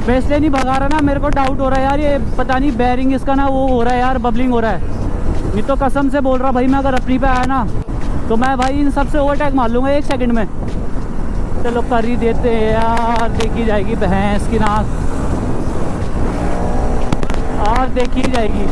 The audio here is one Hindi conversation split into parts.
मैं इसलिए नहीं भगा रहा ना, मेरे को डाउट हो रहा है यार, ये पता नहीं बैरिंग इसका ना वो हो रहा है यार, बबलिंग हो रहा है। ये तो कसम से बोल रहा भाई, मैं अगर अपनी पे आया ना तो मैं भाई इन सबसे ओवरटेक मार लूँगा 1 सेकंड में। चलो कर ही देते हैं यार, देखी जाएगी भैंस की नाक, और देखी जाएगी।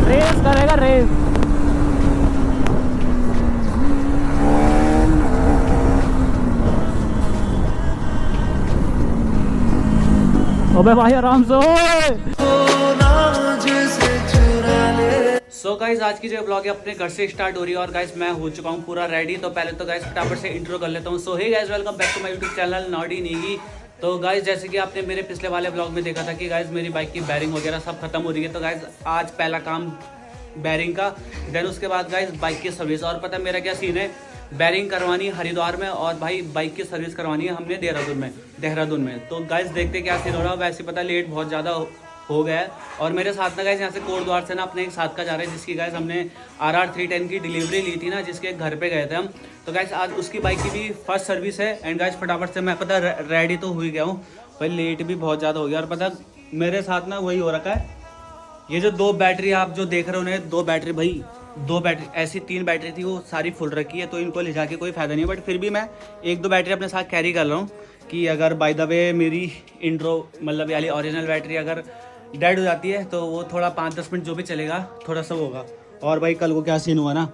रेस करेगा रेस। अबे भाई आराम से। सो गाइज आज की जो ब्लॉग है अपने घर से स्टार्ट हो रही है और गाइज मैं हो चुका हूँ पूरा रेडी। तो पहले तो गाइज फटाफट से इंट्रो कर लेता हूँ। So hey guys, welcome back to my YouTube channel Nodi Negi. तो गाइज जैसे कि आपने मेरे पिछले वाले ब्लॉग में देखा था कि गाइज मेरी बाइक की बैरिंग वगैरह सब खत्म हो रही है। तो गाइज आज पहला काम बैरिंग का, देन उसके बाद गाइज बाइक की सर्विस। और पता मेरा क्या सीन है, बैरिंग करवानी है हरिद्वार में और भाई बाइक की सर्विस करवानी है हमने देहरादून में। तो गाइज देखते क्या सीन हो रहा है। वैसे पता लेट बहुत ज़्यादा हो गया है और मेरे साथ ना गाइज यहाँ से कोटद्वार से ना अपने एक साथ का जा रहा है, जिसकी गाइज हमने RR 310 की डिलीवरी ली थी ना, जिसके घर पे गए थे हम। तो गाइज आज उसकी बाइक की भी फर्स्ट सर्विस है। एंड गाइज फटाफट से मैं पता रेडी तो हुई गया हूँ भाई, लेट भी बहुत ज़्यादा हो गया। और पता मेरे साथ ना वही हो रखा है, ये जो 2 बैटरी आप जो देख रहे हो उन्हें 2 बैटरी भाई, 2 बैटरी ऐसी 3 बैटरी थी वो सारी फुल रखी है। तो इनको ले जाके कोई फ़ायदा नहीं है, बट फिर भी मैं 1-2 बैटरी अपने साथ कैरी कर रहा हूँ कि अगर बाय द वे मेरी इंट्रो मतलब यानी ओरिजिनल बैटरी अगर डेड हो जाती है तो वो थोड़ा 5-10 मिनट जो भी चलेगा थोड़ा सा होगा। और भाई कल को क्या सीन हुआ ना,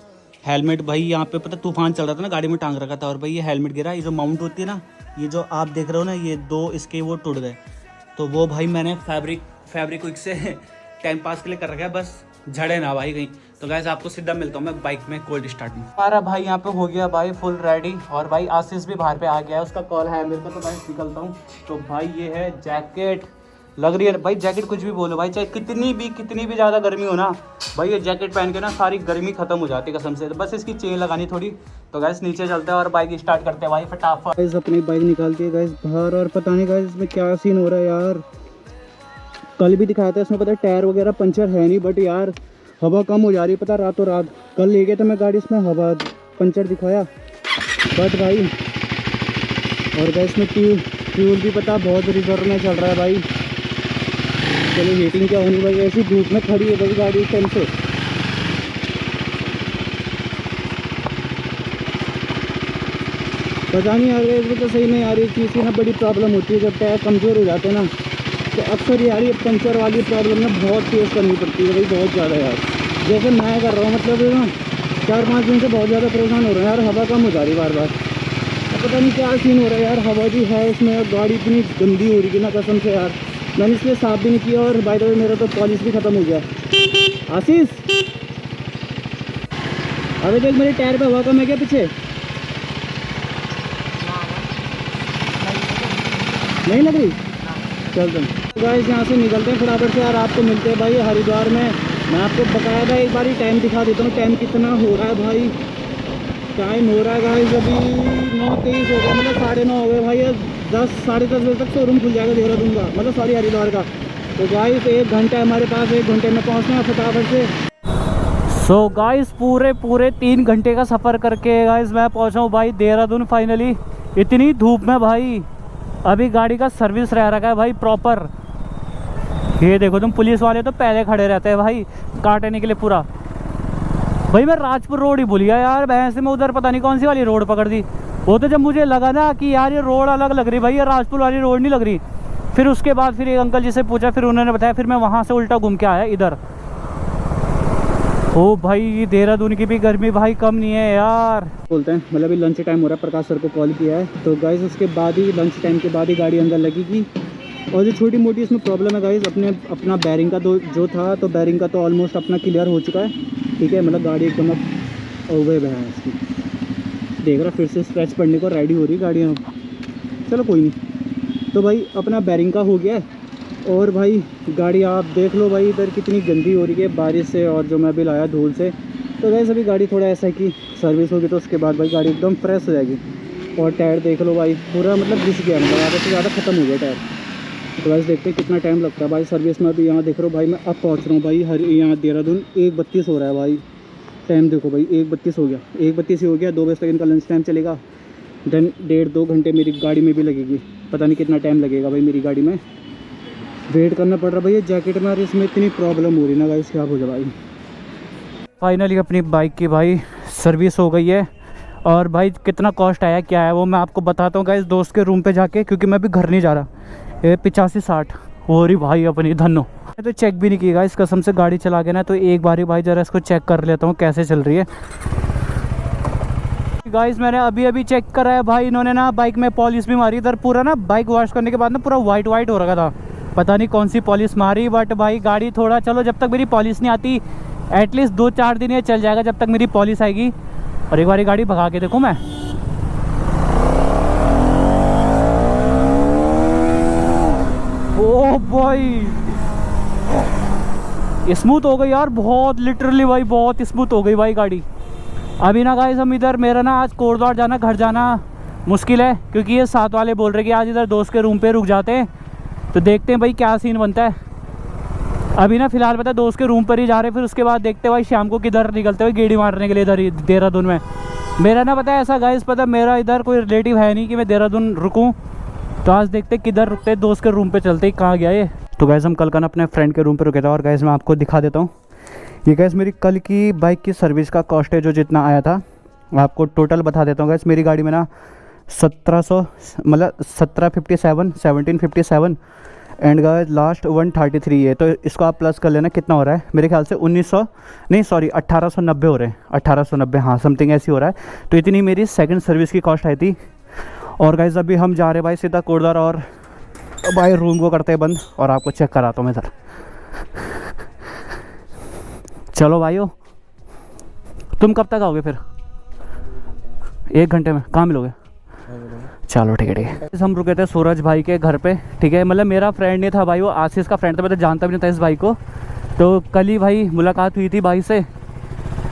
हेलमेट भाई यहाँ पे पता तूफान चल रहा था ना, गाड़ी में टांग रखा था और भाई ये हेलमेट गिरा, ये जो माउंट होती है ना, ये जो आप देख रहे हो ना, ये 2 इसके वो टूट गए। तो वो भाई मैंने फैब्रिक क्विक से टाइम पास के लिए कर रखा है, बस झड़े ना भाई कहीं। तो गाइस आपको सीधा मिलता हूँ मैं बाइक में कोल्ड स्टार्ट में। हमारा भाई यहाँ पे हो गया भाई फुल रेडी और भाई आशीष भी बाहर पे आ गया है, उसका कॉल है मेरे को। तो भाई निकलता हूँ। तो भाई ये है जैकेट, लग रही है भाई जैकेट, कुछ भी बोलो भाई, चाहे कितनी भी ज़्यादा गर्मी हो ना भाई, ये जैकेट पहन के ना सारी गर्मी खत्म हो जाती है कसम से। तो बस इसकी चेन लगानी थोड़ी। तो गैस नीचे चलते हैं और बाइक स्टार्ट करते हैं भाई फटाफट। गैस अपनी बाइक निकालती है गैस बाहर और पता नहीं गैस इसमें क्या सीन हो रहा है यार। कल भी दिखाया था इसमें, पता टायर वगैरह पंचर है नहीं, बट यार हवा कम हो जा रही है पता रातों रात। कल ले गया था मैं गाड़ी, इसमें हवा पंचर दिखाया बट भाई। और गैस में फ्यूल भी पता बहुत रिजर्व में चल रहा है भाई। चलो हीटिंग क्या होनी भाई, ऐसी धूप में खड़ी है भाई गाड़ी इस टाइम से। पता नहीं यार इसमें तो सही नहीं आ रही चीज़ की ना, बड़ी प्रॉब्लम होती है जब टायर कमज़ोर हो जाते हैं ना, तो अक्सर यार ये पंचर वाली प्रॉब्लम ना बहुत फेस करनी पड़ती है भाई, बहुत ज़्यादा यार। जैसे मैं कर रहा हूँ मतलब ना 4-5 दिन से बहुत ज़्यादा परेशान हो रहा है यार, हवा कम हो जा रही बार बार। पता नहीं क्या सीन हो रहा है यार, हवा भी है इसमें और गाड़ी इतनी गंदी हो रही है ना कसम से यार। मैंने इसलिए साफ भी नहीं किया और बाय द वे मेरा तो पॉलिश भी ख़त्म हो गया। आशीष अरे देख मेरे टायर पे हवा कम है क्या पीछे? नहीं लग रही? चल तुम गाइस यहाँ से निकलते हैं फटाफट से यार, आपको मिलते हैं भाई हरिद्वार में। मैं आपको बकायदा एक बार ही टाइम दिखा देता हूँ, टाइम कितना हो रहा है भाई। टाइम हो रहा है गाइस अभी 9:23 हो गया, मतलब 9:30 हो गए भाई। 10-10:30 बजे तक शोरूम खुल जाएगा देहरादून का, मतलब सॉरी हरिद्वार का। तो गाइस 1 घंटा हमारे पास, 1 घंटे में पहुँचना है फटाफट से। सो गाइस पूरे 3 घंटे का सफ़र करके गाइस मैं पहुँचा हूँ भाई देहरादून फाइनली, इतनी धूप में भाई। अभी गाड़ी का सर्विस रह रखा है भाई प्रॉपर। ये देखो तुम, पुलिस वाले तो पहले खड़े रहते हैं भाई काटने के लिए पूरा। भाई मैं राजपुर रोड ही भूल गया यार, भैंस में उधर पता नहीं कौन सी वाली रोड पकड़ दी। वो तो जब मुझे लगा ना कि यार ये रोड अलग लग रही भाई, ये राजपुर वाली रोड नहीं लग रही। फिर उसके बाद फिर एक अंकल जी से पूछा, फिर उन्होंने बताया, फिर मैं वहाँ से उल्टा घूम के आया इधर। ओ भाई देहरादून की भी गर्मी भाई कम नहीं है यार। बोलते हैं मतलब लंच टाइम हो रहा है, प्रकाश सर को कॉल किया है तो गाइस उसके बाद ही लंच टाइम के बाद ही गाड़ी अंदर लगेगी। और जो छोटी मोटी इसमें प्रॉब्लम है गाइस, अपना बैरिंग का जो था, तो बैरिंग का तो ऑलमोस्ट अपना क्लियर हो चुका है, ठीक है। मतलब गाड़ी एकदम अब ओवे है इसकी, देख रहा फिर से स्क्रैच पड़ने को रेडी हो रही गाड़ियाँ। चलो कोई नहीं। तो भाई अपना बैरिंग का हो गया है और भाई गाड़ी आप देख लो भाई इधर कितनी गंदी हो रही है बारिश से और जो मैं भी लाया धूल से। तो गाइस अभी गाड़ी थोड़ा ऐसा है कि सर्विस होगी तो उसके बाद भाई गाड़ी एकदम फ्रेश हो जाएगी। और टायर देख लो भाई पूरा मतलब घिस गया, मतलब आधा से ज़्यादा ख़त्म हो गया टायर। तो गाइस देखते हैं कितना टाइम लगता है भाई सर्विस में। अभी यहाँ देख रहा हूँ भाई मैं अब पहुँच रहा हूँ भाई यहाँ देहरादून, 1:32 हो रहा है भाई। टाइम देखो भाई 1:32 हो गया, 1:32 ही हो गया। 2 बजे तक इनका लंच टाइम चलेगा, देन 1.5-2 घंटे मेरी गाड़ी में भी लगेगी। पता नहीं कितना टाइम लगेगा भाई मेरी गाड़ी में, वेट करना पड़ रहा भाई। ये जैकेट में और इसमें इतनी प्रॉब्लम हो रही ना गाइस, क्या हो जाए भाई। फाइनली अपनी बाइक की भाई सर्विस हो गई है, और भाई कितना कॉस्ट आया क्या है वो मैं आपको बताता हूँ गाइस दोस्त के रूम पे जाके, क्योंकि मैं भी घर नहीं जा रहा। ये 85-60 हो रही भाई अपनी धनो। मैं तो चेक भी नहीं की गाइस कसम से, गाड़ी चला के ना, तो एक बार ही भाई ज़रा इसको चेक कर लेता हूँ कैसे चल रही है। गाइस मैंने अभी चेक करा है भाई, इन्होंने ना बाइक में पॉलिश भी मारी। इधर पूरा ना बाइक वॉश करने के बाद ना पूरा वाइट हो रखा था, पता नहीं कौन सी पॉलिश मारी। बट भाई गाड़ी थोड़ा, चलो जब तक मेरी पॉलिश नहीं आती एटलीस्ट 2-4 दिन ये चल जाएगा जब तक मेरी पॉलिश आएगी। और एक बार गाड़ी भगा के देखूँ मैं, ओ भाई स्मूथ हो गई यार, बहुत लिटरली भाई बहुत स्मूथ हो गई भाई गाड़ी। अभी ना गाइस हम इधर, मेरा ना आज कोटद्वार जाना, घर जाना मुश्किल है, क्योंकि ये साथ वाले बोल रहे कि आज इधर दोस्त के रूम पे रुक जाते हैं, तो देखते हैं भाई क्या सीन बनता है। अभी ना फिलहाल पता है दोस्त के रूम पर ही जा रहे हैं, फिर उसके बाद देखते हैं भाई शाम को किधर निकलते हुए गेड़ी मारने के लिए इधर ही देहरादून में। मेरा ना पता है ऐसा गाइस, पता मेरा इधर कोई रिलेटिव है नहीं कि मैं देहरादून रुकूँ, तो आज देखते किधर रुकते, दोस्त के रूम पे चलते ही। कहाँ गया ये? तो गैस हम कल का ना अपने फ्रेंड के रूम पे रुके थे, और गैस मैं आपको दिखा देता हूँ। ये गैस मेरी कल की बाइक की सर्विस का कॉस्ट है, जो जितना आया था आपको टोटल बता देता हूँ। गैस मेरी गाड़ी में ना 1700 मतलब 1757 एंड गैस लास्ट 133 है, तो इसको आप प्लस कर लेना कितना हो रहा है। मेरे ख्याल से 1900 नहीं सॉरी 1890 हो रहे हैं, 1890 हाँ समथिंग ऐसी हो रहा है। तो इतनी मेरी सेकंड सर्विस की कॉस्ट आई थी। और गाइस अभी हम जा रहे भाई सीधा कोटद्वार, और भाई रूम को करते हैं बंद, और आपको चेक कराता हूँ मैं सर। चलो भाइयों, तुम कब तक आओगे फिर? 1 घंटे में कहाँ मिलोगे? चलो ठीक है। हम रुके थे सूरज भाई के घर पे, ठीक है। मतलब मेरा फ्रेंड नहीं था भाई, वो आशीष का फ्रेंड था, मैं तो जानता भी नहीं था इस भाई को। तो कल ही भाई मुलाकात हुई थी भाई से।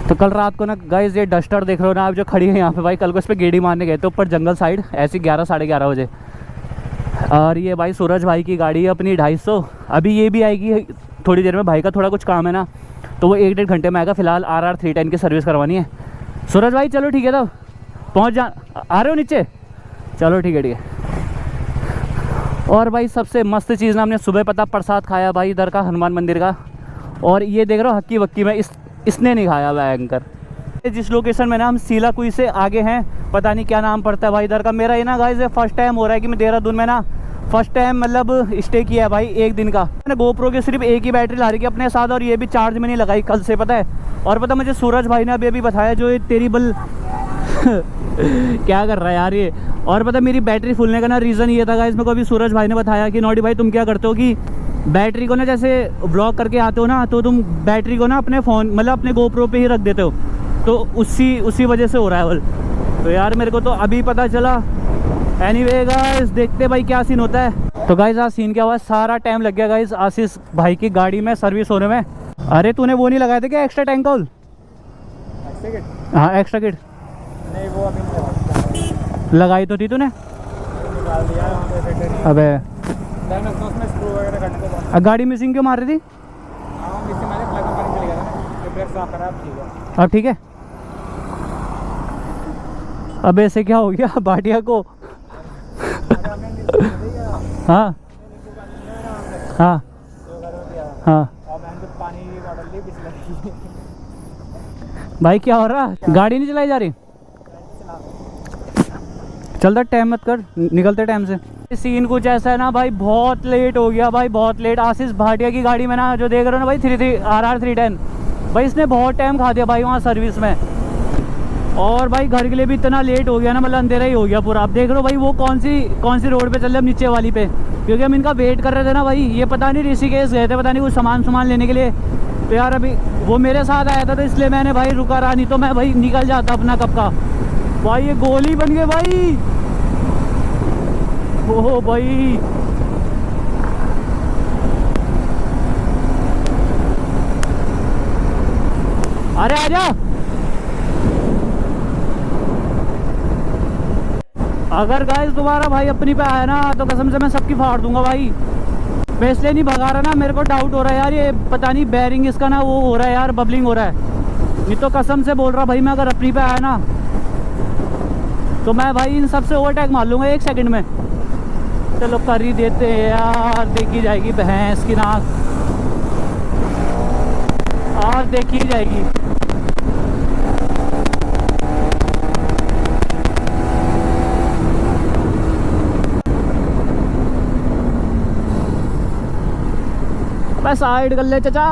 तो कल रात को ना गाइस ये डस्टर देख रहे हो ना आप जो खड़ी है यहाँ पे भाई, कल को इस पर गेड़ी मारने गए थे ऊपर जंगल साइड, ऐसी 11-11:30 बजे। और ये भाई सूरज भाई की गाड़ी है अपनी 250। अभी ये भी आएगी थोड़ी देर में, भाई का थोड़ा कुछ काम है ना, तो वो 1-1.5 घंटे में आएगा। फिलहाल RR 310 की सर्विस करवानी है। सूरज भाई चलो ठीक है, तब पहुँच जा, आ रहे हो नीचे? चलो ठीक है। और भाई सबसे मस्त चीज़ ना, हमने सुबह पता प्रसाद खाया भाई इधर का हनुमान मंदिर का। और ये देख रहे हो हक्की वक्की में इसने नहीं खाया हुआ एंकर। जिस लोकेशन में ना हम सीला कुई से आगे हैं, पता नहीं क्या नाम पड़ता है भाई इधर का। मेरा ये ना गाइस फर्स्ट टाइम हो रहा है कि मैं देहरादून में ना फर्स्ट टाइम मतलब स्टे किया है भाई 1 दिन का। मैंने GoPro की सिर्फ एक ही बैटरी ला रही है अपने साथ, और ये भी चार्ज में नहीं लगाई कल से, पता है। और पता मुझे सूरज भाई ने अभी बताया, जो ये तेरी बल क्या कर रहा है यार ये। और पता मेरी बैटरी फूलने का ना रीज़न ये था गाइस, मेरे को अभी सूरज भाई ने बताया कि नॉडी भाई तुम क्या करते हो कि बैटरी को ना जैसे ब्लॉक करके आते हो ना, तो तुम बैटरी को ना अपने फ़ोन मतलब अपने GoPro पे ही रख देते हो, तो उसी वजह से हो रहा है बल। तो यार मेरे को तो अभी पता चला। एनीवे गाइस देखते भाई क्या सीन होता है। तो गाइस आज सीन क्या हुआ, सारा टाइम लग गया गाइस आशीष भाई की गाड़ी में सर्विस होने में। अरे तूने वो नहीं लगाया था क्या एक्स्ट्रा टैंक ऑयल? हाँ एक्स्ट्रा किट नहीं, वो अभी नहीं लगाई तो थी तूने। निकाल दिया। अबे उसमें स्क्रू वगैरह कटने के बाद गाड़ी मिसिंग क्यों मार रही थी? हाँ इससे मैंने प्लग में पानी चले गया था ना, तो ब्रेक साफ करा, अब ठीक है। अब ठीक है। अब ऐसे क्या हो गया भाटिया को? हाँ हाँ हाँ पानी की बॉटल ली पिछले भाई क्या हो रहा, गाड़ी नहीं चलाई जा रही? चलता टाइम मत कर, निकलते टाइम से। सीन कुछ ऐसा है ना भाई, बहुत लेट हो गया भाई, बहुत लेट। आशीष भाटिया की गाड़ी में ना जो देख रहे हो ना भाई 33 RR 310 भाई, इसने बहुत टाइम खा दिया भाई वहाँ सर्विस में। और भाई घर के लिए भी इतना लेट हो गया ना, मतलब अंधेरा ही हो गया पूरा। आप देख रहे हो भाई वो कौन सी रोड पे चल रहे हम, नीचे वाली पे, क्योंकि हम इनका वेट कर रहे थे ना भाई। ये पता नहीं ऋषिकेश गए थे, पता नहीं कुछ सामान लेने के लिए। तो यार अभी वो मेरे साथ आया था, तो इसलिए मैंने भाई रुका रहा, नहीं तो मैं भाई निकल जाता अपना कब का। भाई ये गोली बन गए भाई, ओह भाई अरे आजा। अगर गाइस दोबारा भाई अपनी पे आया ना, तो कसम से मैं सबकी फाड़ दूंगा भाई। मैं इसलिए नहीं भगा रहा ना, मेरे को डाउट हो रहा है यार, ये पता नहीं बेयरिंग इसका ना वो हो रहा है यार, बबलिंग हो रहा है। नहीं तो कसम से बोल रहा भाई, मैं अगर अपनी पे आया ना तो मैं भाई इन सबसे ओवरटेक मार लूँगा 1 सेकंड में। चलो कर ही देते हैं यार, देखी जाएगी भैंस की नाक, और देखी जाएगी। बस साइड कर ले चाचा।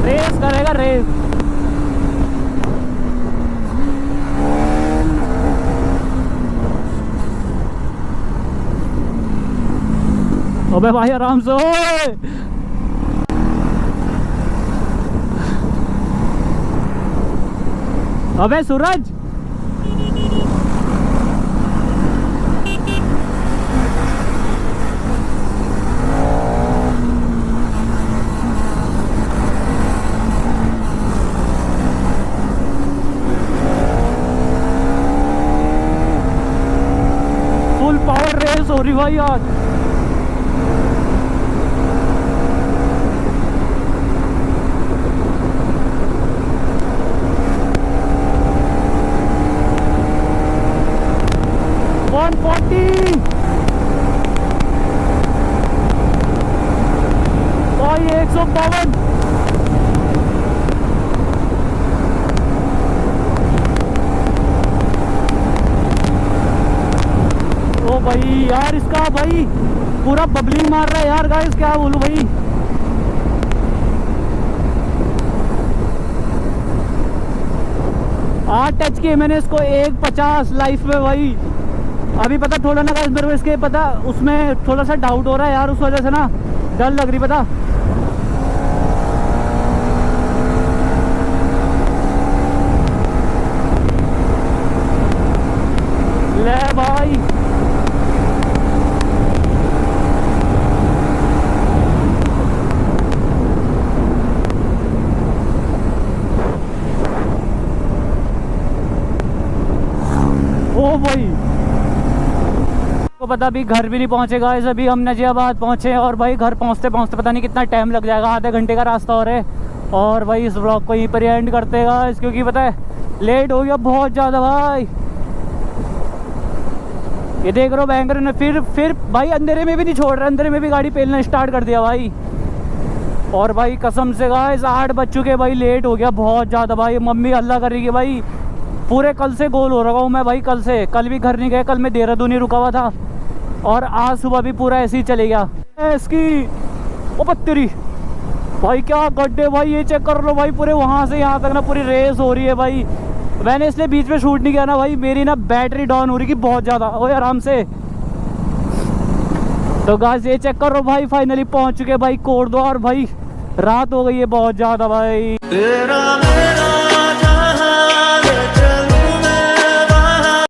रेस करेगा रेस। अबे भाई आराम से ओए। अबे सूरज फुल पावर रेस हो रही भाई आज। भाई 152। ओ भाई यार इसका भाई पूरा बबलिंग मार रहा है यार गाइस, क्या बोलूं भाई। आज टच किए मैंने इसको 150 लाइफ में भाई। अभी पता थोड़ा ना गाइस मेरे को इसके पता उसमें थोड़ा सा डाउट हो रहा है यार, उस वजह से ना डर लग रही पता। ले भाई ओ भाई को पता अभी घर भी नहीं पहुंचे गाइस। अभी हम नजियाबाद पहुंचे और भाई घर पहुंचते पहुंचते पता नहीं कितना टाइम लग जाएगा, आधे घंटे का रास्ता और है। और भाई इस व्लॉग को यहीं पर एंड करते हैं गाइस, क्योंकि पता है लेट हो गया बहुत ज़्यादा भाई। ये देख रहे हो बैंकर ने फिर भाई अंधेरे में भी नहीं छोड़ रहा, अंधेरे में भी गाड़ी पेलना स्टार्ट कर दिया भाई। और भाई कसम से गाइस 8 बज चुके भाई, लेट हो गया बहुत ज़्यादा भाई। मम्मी अल्लाह कर रही है भाई, पूरे कल से गोल हो रहा हूँ मैं भाई। कल भी घर नहीं गए, कल मैं देहरादून ही रुका हुआ था और आज सुबह भी पूरा ऐसे ही चले गया। इसकी ओ पत्तरी भाई क्या गड्ढे भाई, ये चेक कर लो भाई, पूरे वहाँ से यहाँ तक ना पूरी रेस हो रही है भाई। मैंने इसलिए बीच में शूट नहीं किया ना भाई, मेरी ना बैटरी डाउन हो रही थी बहुत ज़्यादा। ओए आराम से। तो गाइस ये चेक करो भाई, फाइनली पहुँच चुके भाई कोटद्वार भाई। रात हो गई है बहुत ज़्यादा भाई।